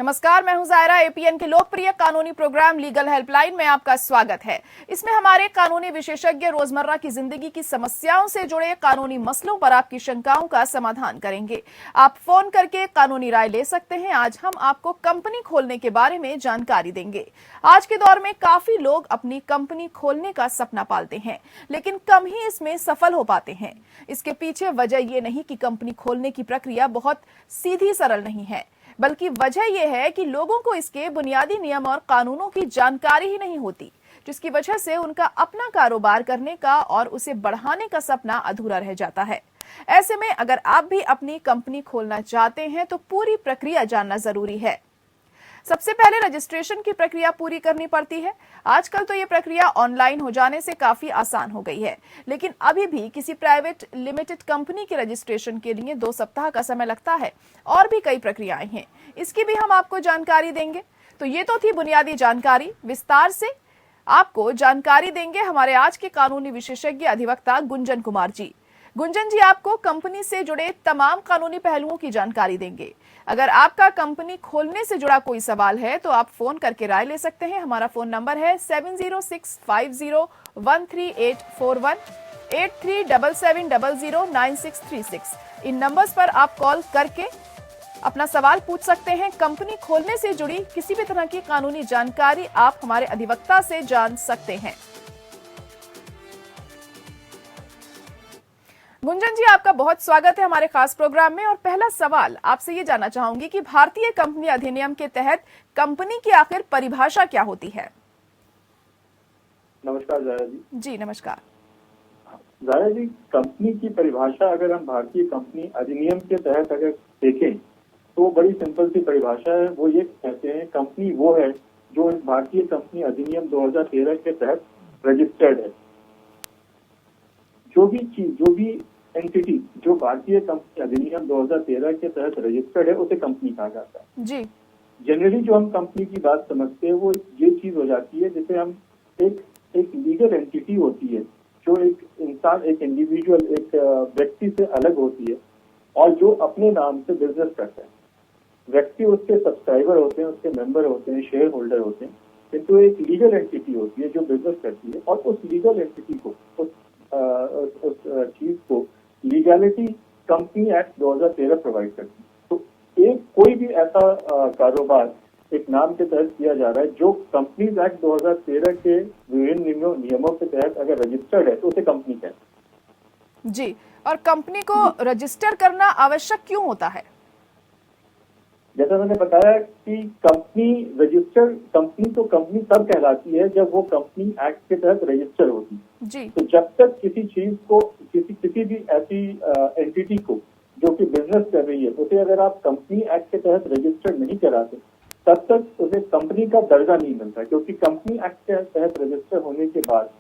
नमस्कार, मैं हूं जायरा। एपीएन के लोकप्रिय कानूनी प्रोग्राम लीगल हेल्पलाइन में आपका स्वागत है। इसमें हमारे कानूनी विशेषज्ञ रोजमर्रा की जिंदगी की समस्याओं से जुड़े कानूनी मसलों पर आपकी शंकाओं का समाधान करेंगे। आप फोन करके कानूनी राय ले सकते हैं। आज हम आपको कंपनी खोलने के बारे में जानकारी देंगे। आज के दौर में काफी लोग अपनी कंपनी खोलने का सपना पालते हैं, लेकिन कम ही इसमें सफल हो पाते हैं। इसके पीछे वजह यह नहीं कि कंपनी खोलने की प्रक्रिया बहुत सीधी सरल नहीं है, बल्कि वजह यह है कि लोगों को इसके बुनियादी नियम और कानूनों की जानकारी ही नहीं होती, जिसकी वजह से उनका अपना कारोबार करने का और उसे बढ़ाने का सपना अधूरा रह जाता है। ऐसे में अगर आप भी अपनी कंपनी खोलना चाहते हैं तो पूरी प्रक्रिया जानना जरूरी है। सबसे पहले रजिस्ट्रेशन की प्रक्रिया पूरी करनी पड़ती है। आजकल तो ये प्रक्रिया ऑनलाइन हो जाने से काफी आसान हो गई है, लेकिन अभी भी किसी प्राइवेट लिमिटेड कंपनी के रजिस्ट्रेशन के लिए 2 सप्ताह का समय लगता है। और भी कई प्रक्रियाएं हैं, इसकी भी हम आपको जानकारी देंगे। तो ये तो थी बुनियादी जानकारी। विस्तार से आपको जानकारी देंगे हमारे आज के कानूनी विशेषज्ञ अधिवक्ता गुंजन कुमार जी। गुंजन जी आपको कंपनी से जुड़े तमाम कानूनी पहलुओं की जानकारी देंगे। अगर आपका कंपनी खोलने से जुड़ा कोई सवाल है तो आप फोन करके राय ले सकते हैं। हमारा फोन नंबर है 7065013841, 8377009636। इन नंबर्स पर आप कॉल करके अपना सवाल पूछ सकते हैं। कंपनी खोलने से जुड़ी किसी भी तरह की कानूनी जानकारी आप हमारे अधिवक्ता से जान सकते हैं। गुंजन जी आपका बहुत स्वागत है हमारे खास प्रोग्राम में। और पहला सवाल आपसे ये जानना चाहूंगी कि भारतीय कंपनी अधिनियम के तहत कंपनी की आखिर परिभाषा क्या होती है? नमस्कार जायरा जी। जी नमस्कार। जायरा जी, कंपनी की परिभाषा अगर हम भारतीय कंपनी अधिनियम के तहत अगर देखें तो बड़ी सिंपल सी परिभाषा है। वो ये कहते हैं कंपनी वो है जो भारतीय कंपनी अधिनियम 2013 के तहत रजिस्टर्ड है। जो भी एंटिटी जो भारतीय कंपनी अधिनियम 2013 के तहत रजिस्टर्ड है उसे कंपनी कहा जाता है जी। जनरली जो हम कंपनी की बात समझते हैं वो ये चीज हो जाती है जिसे हम एक लीगल एंटिटी होती है जो एक इंसान, एक इंडिविजुअल, एक व्यक्ति से अलग होती है और जो अपने नाम से बिजनेस करता है। व्यक्ति उसके सब्सक्राइबर होते हैं, उसके मेंबर होते हैं, शेयर होल्डर होते हैं, किंतु एक लीगल एंटिटी होती है जो बिजनेस करती है और उस लीगल एंटिटी को उस चीज को लीगैलिटी कंपनी एक्ट 2013 प्रोवाइड करती है। तो कोई भी ऐसा कारोबार एक नाम के तहत किया जा रहा है जो कंपनीज एक्ट 2013 के विभिन्न नियमों के तहत अगर रजिस्टर्ड है तो उसे कंपनी कहते हैं। जी, और कंपनी को रजिस्टर करना आवश्यक क्यों होता है? जैसा मैंने बताया कि कंपनी तब कहलाती है जब वो कंपनी एक्ट के तहत रजिस्टर होती है जी। तो जब तक किसी चीज को किसी भी ऐसी एंटिटी को जो कि बिजनेस कर रही है उसे अगर आप कंपनी एक्ट के तहत रजिस्टर्ड नहीं कराते तब तक उसे कंपनी का दर्जा नहीं मिलता, क्योंकि कंपनी एक्ट के तहत रजिस्टर होने के बाद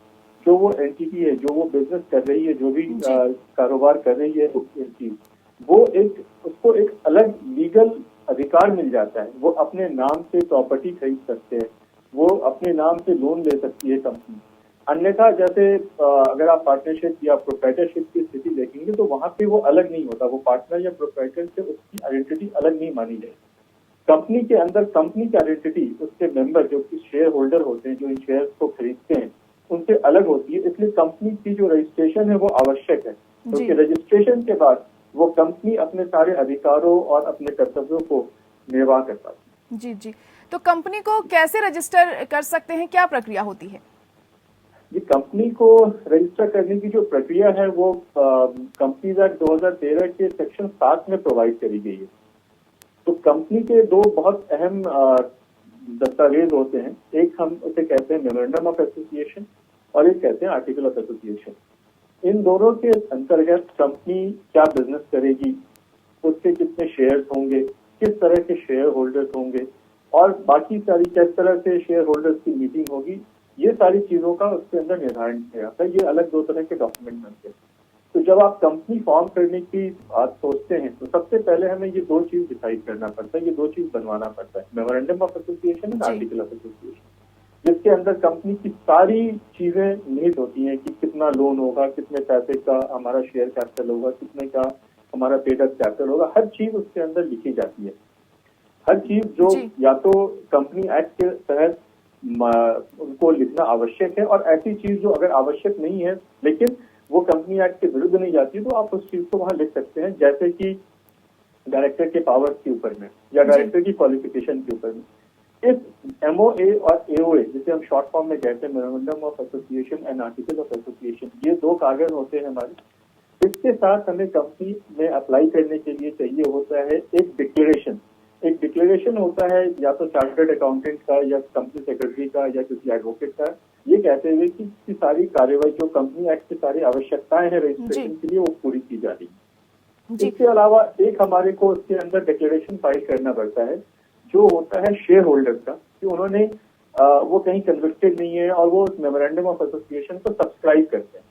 जो वो एंटिटी है, जो वो बिजनेस कर रही है, जो भी कारोबार कर रही है चीज, वो उसको एक अलग लीगल अधिकार मिल जाता है। वो अपने नाम से प्रॉपर्टी खरीद सकते हैं, वो अपने नाम से लोन ले सकती है कंपनी। अन्यथा जैसे अगर आप पार्टनरशिप या प्रोप्राइटरशिप की स्थिति देखेंगे तो वहां पे वो अलग नहीं होता, वो पार्टनर या प्रोप्राइटर से उसकी आइडेंटिटी अलग नहीं मानी जाएगी। कंपनी के अंदर कंपनी की आइडेंटिटी उसके मेंबर जो कि शेयर होल्डर होते हैं, जो इन शेयर को खरीदते हैं, उनसे अलग होती है। इसलिए कंपनी की जो रजिस्ट्रेशन है वो आवश्यक है, क्योंकि रजिस्ट्रेशन के बाद वो कंपनी अपने सारे अधिकारों और अपने कर्तव्यों को निर्वाह कर पाती है। जी जी। तो कंपनी को कैसे रजिस्टर कर सकते हैं, क्या प्रक्रिया होती है? ये कंपनी को रजिस्टर करने की जो प्रक्रिया है वो कंपनीज एक्ट 2013 के सेक्शन 7 में प्रोवाइड करी गई है। तो कंपनी के 2 बहुत अहम दस्तावेज होते हैं। एक हम उसे कहते हैं मेमोरेंडम ऑफ एसोसिएशन और एक कहते हैं आर्टिकल ऑफ एसोसिएशन। इन दोनों के अंतर्गत कंपनी क्या बिजनेस करेगी, उसके कितने शेयर्स होंगे, किस तरह के शेयर होल्डर्स होंगे और बाकी सारी किस तरह से शेयर होल्डर्स की मीटिंग होगी, ये सारी चीजों का उसके अंदर निर्धारण किया जाता है। ये अलग 2 तरह के डॉक्यूमेंट बनते हैं। तो जब आप कंपनी फॉर्म करने की बात सोचते हैं तो सबसे पहले हमें ये 2 चीज डिसाइड करना पड़ता है, ये 2 चीज बनवाना पड़ता है, मेमोरेंडम ऑफ एसोसिएशन और आर्टिकल ऑफ एसोसिएशन, जिसके अंदर कंपनी की सारी चीजें निहित होती हैं कि कितना लोन होगा, कितने पैसे का हमारा शेयर कैपिटल होगा, कितने का हमारा पेड अप कैपिटल होगा, हर चीज उसके अंदर लिखी जाती है। हर चीज जो जी। या तो कंपनी एक्ट के तहत उनको लिखना आवश्यक है, और ऐसी चीज जो अगर आवश्यक नहीं है लेकिन वो कंपनी एक्ट के विरुद्ध नहीं जाती, तो आप उस चीज को वहां लिख सकते हैं, जैसे कि डायरेक्टर के पावर्स के ऊपर में या डायरेक्टर की क्वालिफिकेशन के ऊपर में। इस MOA और AOA, जिसे हम शॉर्ट फॉर्म में कहते हैं, memorandum of association and article of association, ये 2 कागज होते हैं हमारे। इसके साथ हमें कंपनी में अप्लाई करने के लिए चाहिए होता है एक डिक्लेरेशन। एक डिक्लेरेशन होता है या तो चार्टर्ड अकाउंटेंट का या कंपनी सेक्रेटरी का या किसी एडवोकेट का, ये कहते हुए कि इसकी सारी कार्यवाही जो कंपनी एक्ट की सारी आवश्यकताएं हैं रजिस्ट्रेशन के लिए, वो पूरी की जा रही है। इसके अलावा एक हमारे को उसके अंदर डिक्लेरेशन फाइल करना पड़ता है, जो होता है शेयर होल्डर का, कि उन्होंने वो कहीं कन्विक्टेड नहीं है और वो उस मेमोरेंडम ऑफ एसोसिएशन को सब्सक्राइब करते हैं।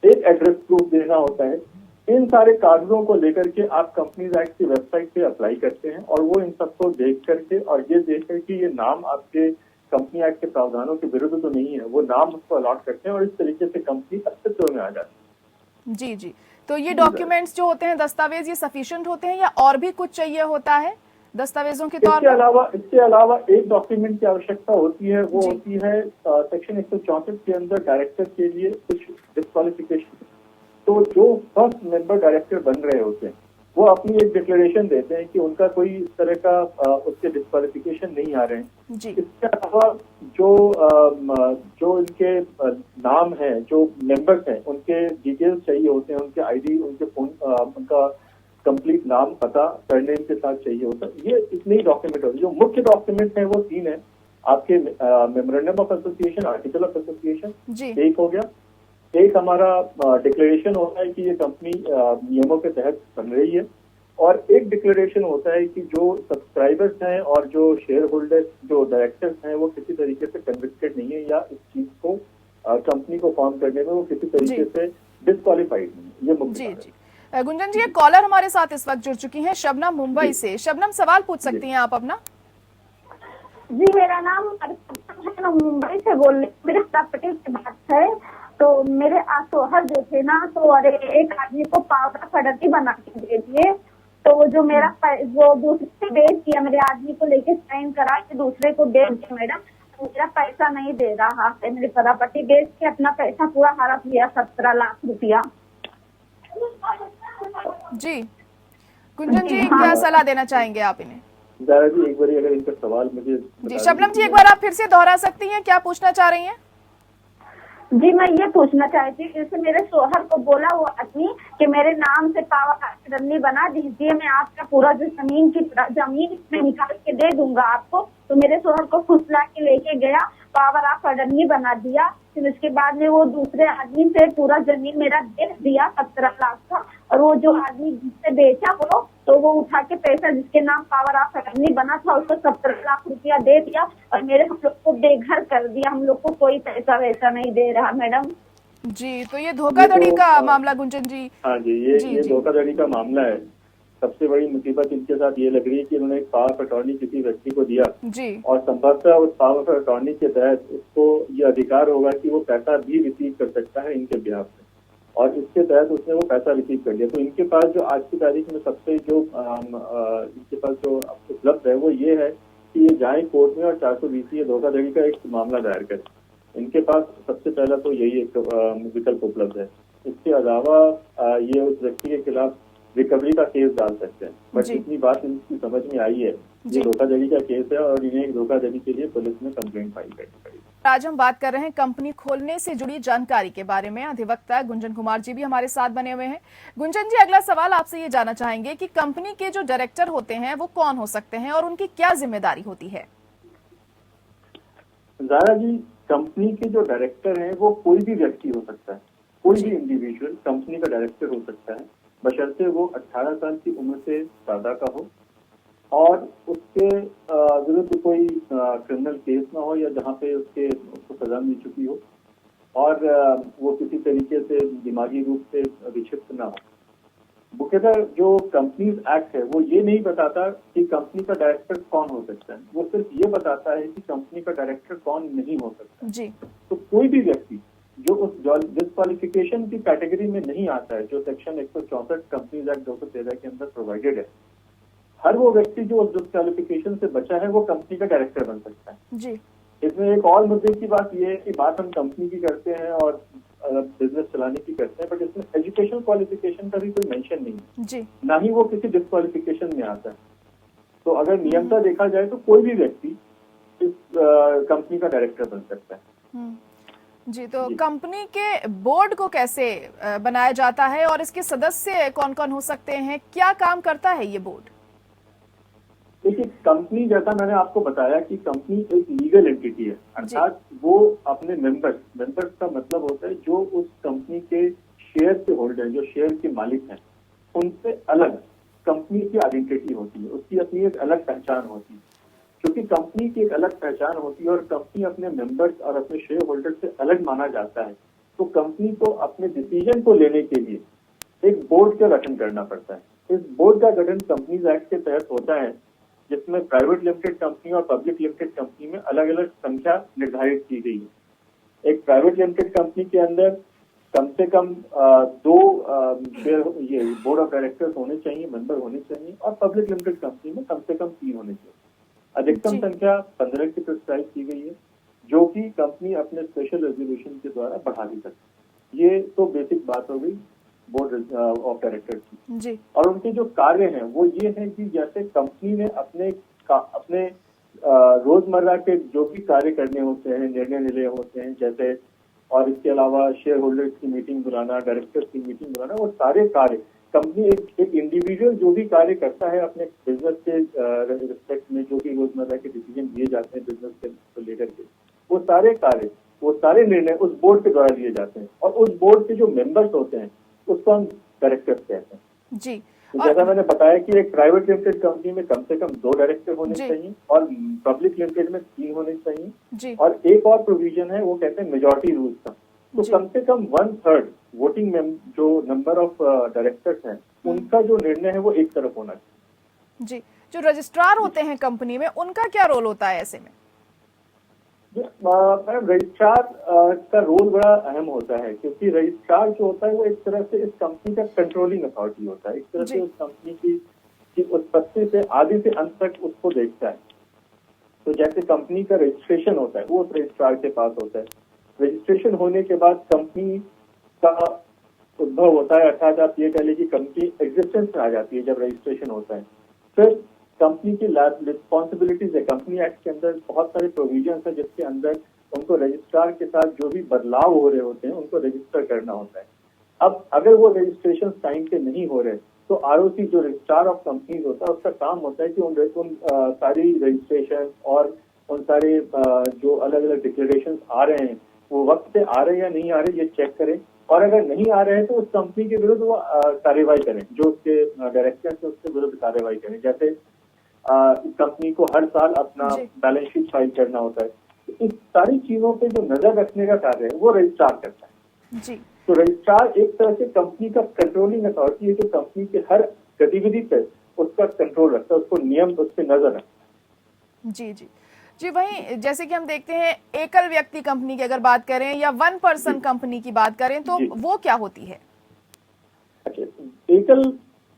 एक एड्रेस प्रूफ देना होता है। इन सारे कागजों को लेकर के आप कंपनीज एक्ट की वेबसाइट पे अप्लाई करते हैं, और वो इन सबको देख करके और ये देख करके ये नाम आपके कंपनी एक्ट के प्रावधानों के विरुद्ध तो नहीं है, वो नाम उसको अलॉट करते हैं, और इस तरीके से कंपनी अस्तित्व में आ जाती है। जी जी। तो ये डॉक्यूमेंट्स जो होते हैं, दस्तावेज, ये सफिशिएंट होते हैं या और भी कुछ चाहिए होता है दस्तावेजों के तौर पर? इसके अलावा एक डॉक्यूमेंट की आवश्यकता होती है, वो होती है सेक्शन 164 के अंदर डायरेक्टर के लिए कुछ डिस्क्वालिफिकेशन। तो जो फर्स्ट मेंबर डायरेक्टर बन रहे होते हैं, वो अपनी एक डिक्लेरेशन देते हैं कि उनका कोई इस तरह का उसके डिस्क्वालिफिकेशन नहीं आ रहे हैं। जी। इसके अलावा जो इनके नाम है, जो मेंबर्स हैं, उनके डिटेल्स चाहिए होते हैं, उनके ID, उनके फोन, उनका कंप्लीट नाम, पता, सरनेम के साथ चाहिए होता है। ये इतने ही डॉक्यूमेंट होते हैं। जो मुख्य डॉक्यूमेंट है वो 3 है आपके, memorandum of association, article of association एक हो गया, एक हमारा डिक्लेरेशन होता है कि ये कंपनी नियमों के तहत बन रही है, और एक डिक्लेरेशन होता है कि जो सब्सक्राइबर्स हैं और जो शेयर होल्डर्स, जो डायरेक्टर्स हैं, वो किसी तरीके से कन्विक्टेड नहीं है, या इस चीज को कंपनी को फॉर्म करने में वो किसी तरीके से डिस्क्वालीफाइड नहीं है। ये मुख्य जी जी। गुंजन जी, एक कॉलर हमारे साथ इस वक्त जुड़ चुकी हैं, शबनम मुंबई से। शबनम, सवाल पूछ सकती हैं आप अपना। जी, मेरा नाम है, मैं मुंबई से बोल रही हूँ। मेरे प्रॉपर्टी की बात है, तो मेरे सोहर जो थे ना, तो अरे एक आदमी को पावड़ा फड़ती बना के दे दिए, तो जो मेरा जो दूसरे से बेच दिया, मेरे आदमी को लेके साइन करा के दूसरे को दे दिया मैडम, तो मेरा पैसा नहीं दे रहा है। मेरी प्रॉपर्टी बेच के अपना पैसा पूरा हड़प लिया, 17 लाख रुपया। जी गुंजन जी, क्या सलाह देना चाहेंगे आप इन्हें? दादा जी, एक बार अगर इनका सवाल मुझे जी, शबनम जी, एक बार आप फिर से दोहरा सकती हैं, क्या पूछना चाह रही हैं? जी, मैं ये पूछना चाहती हूँ, जैसे मेरे शोहर को बोला वो आदमी कि मेरे नाम से पावर रन्नी बना दीजिए, मैं आपका पूरा जो जमीन में निकाल के दे दूंगा आपको। तो मेरे शोहर को फुसला के लेके गया, पावर ऑफ अटर्नी बना दिया। फिर उसके बाद में वो दूसरे आदमी से पूरा जमीन मेरा बेच दिया 17 लाख का, और वो जो आदमी जिससे बेचा वो, तो वो उठा के पैसा जिसके नाम पावर ऑफ अटर्नी बना था उसको 17 लाख रुपया दे दिया, और मेरे हम लोग को बेघर कर दिया। हम लोग को कोई पैसा वैसा नहीं दे रहा मैडम। जी, तो ये धोखाधड़ी का मामला गुंजन जी? हाँ जी, ये धोखाधड़ी का मामला है। सबसे बड़ी मुसीबत इनके साथ ये लग रही है कि उन्होंने एक पावर ऑफ अटॉर्नी किसी व्यक्ति को दिया जी, और संभवतः उस पावर ऑफ अटॉर्नी के तहत उसको ये अधिकार होगा कि वो पैसा भी रिसीव कर सकता है इनके बिहाफ में, और इसके तहत उसने वो पैसा रिसीव कर लिया। तो इनके पास जो आज की तारीख में सबसे जो इनके पास जो उपलब्ध है वो ये है कि ये जाए कोर्ट में और 420 ये धोखाधड़ी का एक मामला दायर करें। इनके पास सबसे पहला तो यही एक विकल्प उपलब्ध है। इसके अलावा ये उस व्यक्ति के खिलाफ रिकवरी का केस डाल सकते हैं, बट इतनी बात इनकी समझ में आई है, ये धोखाधड़ी का केस है और इन्हें धोखाधड़ी के लिए पुलिस में कंप्लेंट फाइल करनी पड़ी। आज हम बात कर रहे हैं कंपनी खोलने से जुड़ी जानकारी के बारे में। अधिवक्ता गुंजन कुमार जी भी हमारे साथ बने हुए हैं। गुंजन जी, अगला सवाल आपसे ये जानना चाहेंगे कि कंपनी के जो डायरेक्टर होते हैं वो कौन हो सकते हैं और उनकी क्या जिम्मेदारी होती है? जारा जी, कंपनी के जो डायरेक्टर हैं वो कोई भी व्यक्ति हो सकता है, कोई भी इंडिविजुअल कंपनी का डायरेक्टर हो सकता है, बशर्ते वो 18 साल की उम्र से ज्यादा का हो और उसके विरुद्ध कोई क्रिमिनल केस ना हो या जहाँ पे उसको सजा मिल चुकी हो और वो किसी तरीके से दिमागी रूप से विक्षिप्त ना हो। मुख्यतः जो कंपनीज एक्ट है वो ये नहीं बताता कि कंपनी का डायरेक्टर कौन हो सकता है, वो सिर्फ ये बताता है कि कंपनी का डायरेक्टर कौन नहीं हो सकता जी। तो कोई भी व्यक्ति जो उस डिस्क्वालिफिकेशन की कैटेगरी में नहीं आता है जो सेक्शन 164 कंपनीज एक्ट 2013 के अंदर प्रोवाइडेड है, हर वो व्यक्ति जो उस डिस्क्वालिफिकेशन से बचा है वो कंपनी का डायरेक्टर बन सकता है। जी इसमें एक और मुद्दे की बात यह है कि बात हम कंपनी की करते हैं और बिजनेस चलाने की करते हैं, बट इसमें एजुकेशन क्वालिफिकेशन का भी कोई मेंशन नहीं है, जी ना ही वो किसी डिस्क्वालिफिकेशन में आता है। तो अगर नियमता देखा जाए तो कोई भी व्यक्ति इस कंपनी का डायरेक्टर बन सकता है। जी, तो कंपनी के बोर्ड को कैसे बनाया जाता है और इसके सदस्य कौन कौन हो सकते हैं, क्या काम करता है ये बोर्ड? देखिए, कंपनी, जैसा मैंने आपको बताया कि कंपनी एक लीगल एंटिटी है, अर्थात वो अपने मेंबर्स का मतलब होता है जो उस कंपनी के शेयर के होल्डर, जो शेयर के मालिक हैं, उनसे अलग कंपनी की आइडेंटिटी होती है, उसकी अपनी एक अलग पहचान होती है। क्योंकि कंपनी की एक अलग पहचान होती है और कंपनी अपने मेंबर्स और अपने शेयर होल्डर से अलग माना जाता है, तो कंपनी को अपने डिसीजन को लेने के लिए एक बोर्ड का गठन करना पड़ता है। इस बोर्ड का गठन कंपनीज एक्ट के तहत होता है, जिसमें प्राइवेट लिमिटेड कंपनी और पब्लिक लिमिटेड कंपनी में अलग अलग संख्या निर्धारित की गई है। एक प्राइवेट लिमिटेड कंपनी के अंदर कम से कम 2 ये बोर्ड ऑफ डायरेक्टर्स होने चाहिए, मेंबर होने चाहिए, और पब्लिक लिमिटेड कंपनी में कम से कम 3 होने चाहिए। अधिकतम संख्या 15 की प्रिस्क्राइब की गई है, जो कि कंपनी अपने स्पेशल रेजोल्यूशन के द्वारा बढ़ा भी सकती है। ये तो बेसिक बात हो गई बोर्ड ऑफ डायरेक्टर्स की। जी। और उनके जो कार्य हैं वो ये है कि जैसे कंपनी ने अपने रोजमर्रा के जो भी कार्य करने होते हैं, निर्णय लेने होते हैं, जैसे, और इसके अलावा शेयर होल्डर्स की मीटिंग बुलाना, डायरेक्टर्स की मीटिंग बुलाना, वो सारे कार्य कंपनी एक इंडिविजुअल जो भी कार्य करता है अपने बिजनेस के रिस्पेक्ट में, जो भी रोजमर्रा के डिसीजन दिए जाते हैं बिजनेस के लेकर के, वो सारे कार्य, वो सारे निर्णय उस बोर्ड के द्वारा लिए जाते हैं। और उस बोर्ड के जो मेंबर्स होते हैं उसको हम डायरेक्टर्स कहते हैं। जी। तो जैसा मैंने बताया कि एक प्राइवेट लिमिटेड कंपनी में कम से कम 2 डायरेक्टर होने चाहिए और पब्लिक लिमिटेड में 3 होने चाहिए। और एक और प्रोविजन है, वो कहते हैं मेजॉरिटी रूल्स का। तो कम से कम 1/3 वोटिंग जो नंबर ऑफ डायरेक्टर्स हैं, उनका जो निर्णय है वो एक तरफ होना चाहिए। जी। जो रजिस्ट्रार होते हैं कंपनी में, उनका क्या रोल होता है ऐसे में? मैडम, रजिस्ट्रार का रोल बड़ा अहम होता है, क्योंकि रजिस्ट्रार जो होता है वो एक तरह से इस कंपनी का कंट्रोलिंग अथॉरिटी होता है। एक तरह से उस कंपनी की उत्पत्ति से आदि से अंत तक उसको देखता है। तो जैसे कंपनी का रजिस्ट्रेशन होता है वो उस रजिस्ट्रार के पास होता है। रजिस्ट्रेशन होने के बाद कंपनी का उद्भव होता है, अर्थात आप ये कह लीजिए कंपनी एग्जिस्टेंस में आ जाती है जब रजिस्ट्रेशन होता है। फिर कंपनी की रिस्पॉन्सिबिलिटीज है, कंपनी एक्ट के अंदर बहुत सारे प्रोविजन है जिसके अंदर उनको रजिस्ट्रार के साथ जो भी बदलाव हो रहे होते हैं उनको रजिस्टर करना होता है। अब अगर वो रजिस्ट्रेशन टाइम पे नहीं हो रहे तो आरओसी, जो रजिस्ट्रार ऑफ कंपनीज होता है, उसका काम होता है कि उन सारी रजिस्ट्रेशन और उन सारे जो अलग अलग डिक्लेरेशन आ रहे हैं वो वक्त पे आ रहे हैं या नहीं आ रहे, ये चेक करें। और अगर नहीं आ रहे हैं तो उस कंपनी के विरुद्ध वो कार्रवाई करें, जो उसके डायरेक्टर है उसके विरुद्ध कार्रवाई करें। जैसे कंपनी को हर साल अपना बैलेंस शीट फाइल करना होता है। तो इस सारी चीजों पे जो नजर रखने का कार्य है वो रजिस्ट्रार करता है। जी। तो रजिस्ट्रार एक तरह से कंपनी का कंट्रोलिंग अथॉरिटी है, जो कंपनी के हर गतिविधि पे उसका कंट्रोल रखता है, उसको नियम, उस पर नजर रखता है। जी जी जी। वहीं जैसे कि हम देखते हैं एकल व्यक्ति कंपनी की अगर बात करें या 1 पर्सन कंपनी की बात करें तो वो क्या होती है? अच्छा, एकल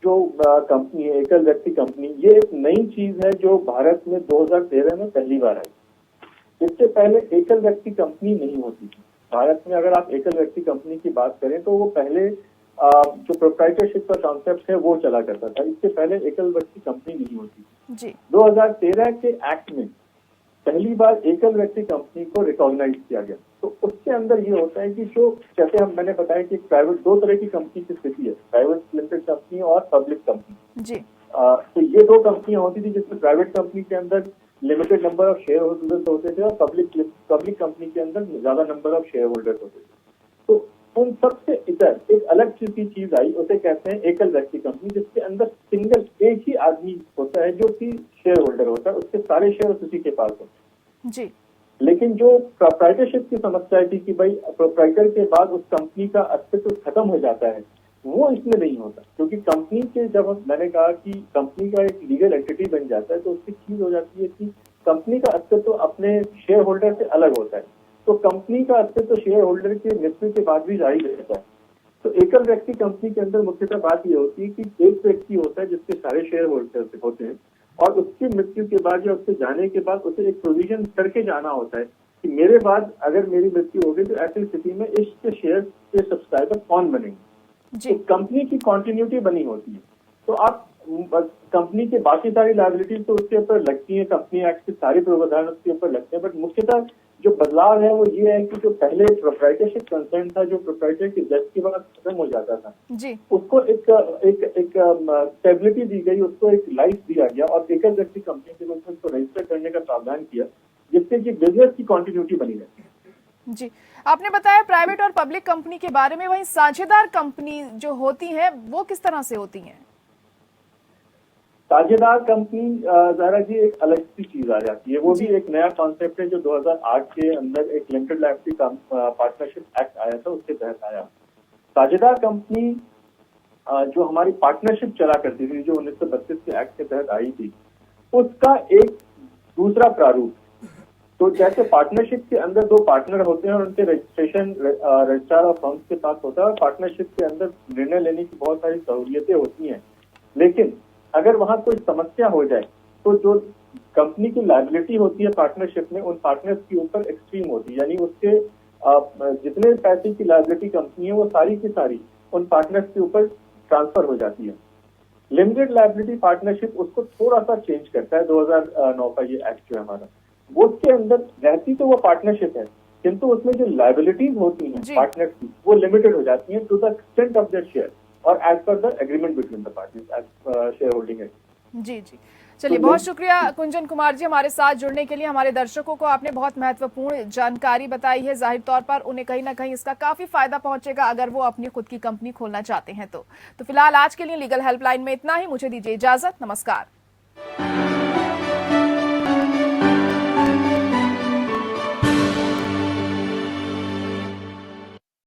जो कंपनी है, एकल व्यक्ति कंपनी, ये एक नई चीज है जो भारत में 2013 में पहली बार आई। इससे पहले एकल व्यक्ति कंपनी नहीं होती थी भारत में। अगर आप एकल व्यक्ति कंपनी की बात करें तो वो पहले जो प्रोप्राइटरशिप का कॉन्सेप्ट है वो चला करता था। इससे पहले एकल व्यक्ति कंपनी नहीं होती थी। 2013 के एक्ट में पहली बार एकल व्यक्ति कंपनी को रिकॉग्नाइज किया गया। तो उसके अंदर ये होता है कि जो, जैसे मैंने बताया कि प्राइवेट 2 तरह की कंपनी की स्थिति है, प्राइवेट लिमिटेड कंपनी और पब्लिक कंपनी। जी। तो ये 2 कंपनियां होती थी, जिसमें प्राइवेट कंपनी के अंदर limited number of share holders होते थे और पब्लिक कंपनी के अंदर ज्यादा नंबर ऑफ शेयर होल्डर्स होते थे। तो उन सबसे इधर एक अलग चीज आई, उसे कहते हैं एकल व्यक्ति कंपनी, जिसके अंदर सिंगल एक ही आदमी होता है जो कि शेयर होल्डर होता है, उसके सारे शेयर उसी के पास होते हैं। जी। लेकिन जो प्रोप्राइटरशिप की समस्या थी कि भाई प्रोप्राइटर के बाद उस कंपनी का अस्तित्व खत्म हो जाता है, वो इसमें नहीं होता। क्योंकि कंपनी के, जब मैंने कहा कि कंपनी का एक लीगल एंटिटी बन जाता है तो उसकी चीज हो जाती है कि कंपनी का अस्तित्व अपने शेयर होल्डर से अलग होता है। तो कंपनी का अस्तित्व शेयर होल्डर के मृत्यु के बाद भी जारी रहता है। तो एकल व्यक्ति कंपनी के अंदर मुख्यतः बात ये होती है कि एक व्यक्ति होता है जिसके सारे शेयर होल्डर होते हैं और उसकी मृत्यु के बाद या उसके जाने के बाद उसे एक प्रोविजन करके जाना होता है कि मेरे बाद अगर मेरी मृत्यु हो गई तो ऐसी स्थिति में इसके शेयर के सब्सक्राइबर कौन बनेंगे। तो कंपनी की कॉन्टिन्यूटी बनी होती है। तो आप कंपनी के बाकी सारी लायबिलिटीज तो उसके ऊपर लगती है, कंपनी एक्ट के सारे प्रावधान उसके ऊपर लगते हैं, बट मुख्यतः जो बदलाव है वो ये है कि जो पहले प्रोप्राइटरशिप कंसर्न था, जो प्रोप्राइटर की डेथ के बाद खत्म हो जाता था जी, उसको एक स्टेबिलिटी दी गई, उसको एक लाइफ दिया गया और एकल व्यक्ति कंपनी के रूप में उसको रजिस्टर करने का प्रावधान किया जिससे कि बिजनेस की कंटिन्यूटी बनी रहती जी। आपने बताया प्राइवेट और पब्लिक कंपनी के बारे में, वहीं साझेदार कंपनी जो होती हैं वो किस तरह से होती हैं? साझेदार कंपनी ज़ारा जी एक अलग सी चीज आ जाती है। वो भी एक नया कॉन्सेप्ट है जो 2008 के अंदर एक लिमिटेड लायबिलिटी पार्टनरशिप एक्ट आया था, उसके तहत आया। साझेदार कंपनी जो हमारी पार्टनरशिप चला करती थी, जो 1932 के एक्ट के तहत आई थी, उसका एक दूसरा प्रारूप। तो जैसे पार्टनरशिप के अंदर दो पार्टनर होते हैं और उनके रजिस्ट्रेशन रजिस्ट्रार ऑफ फर्म्स के पास होता है और पार्टनरशिप के अंदर निर्णय लेने की बहुत सारी सहूलियतें होती हैं, लेकिन अगर वहां कोई समस्या हो जाए तो जो कंपनी की लायबिलिटी होती है पार्टनरशिप में, उन पार्टनर्स के ऊपर एक्सट्रीम होती है, यानी उसके जितने पैसे की लायबिलिटी कंपनी है वो सारी की सारी उन पार्टनर्स के ऊपर ट्रांसफर हो जाती है। लिमिटेड लायबिलिटी पार्टनरशिप उसको थोड़ा सा चेंज करता है। 2009 का ये एक्ट जो है हमारा, वो उसके अंदर रहती तो वो पार्टनरशिप है, किंतु उसमें जो लायबिलिटीज होती हैं पार्टनर्स की वो लिमिटेड हो जाती हैं to the extent of their share और as per the agreement between the parties as share holding है। जी जी, चलिए बहुत शुक्रिया कुंजन कुमार जी हमारे साथ जुड़ने के लिए। हमारे दर्शकों को आपने बहुत महत्वपूर्ण जानकारी बताई है, जाहिर तौर पर उन्हें कहीं ना कहीं इसका काफी फायदा पहुंचेगा अगर वो अपनी खुद की कंपनी खोलना चाहते हैं तो फिलहाल आज के लिए लीगल हेल्पलाइन में इतना ही। मुझे दीजिए इजाजत, नमस्कार।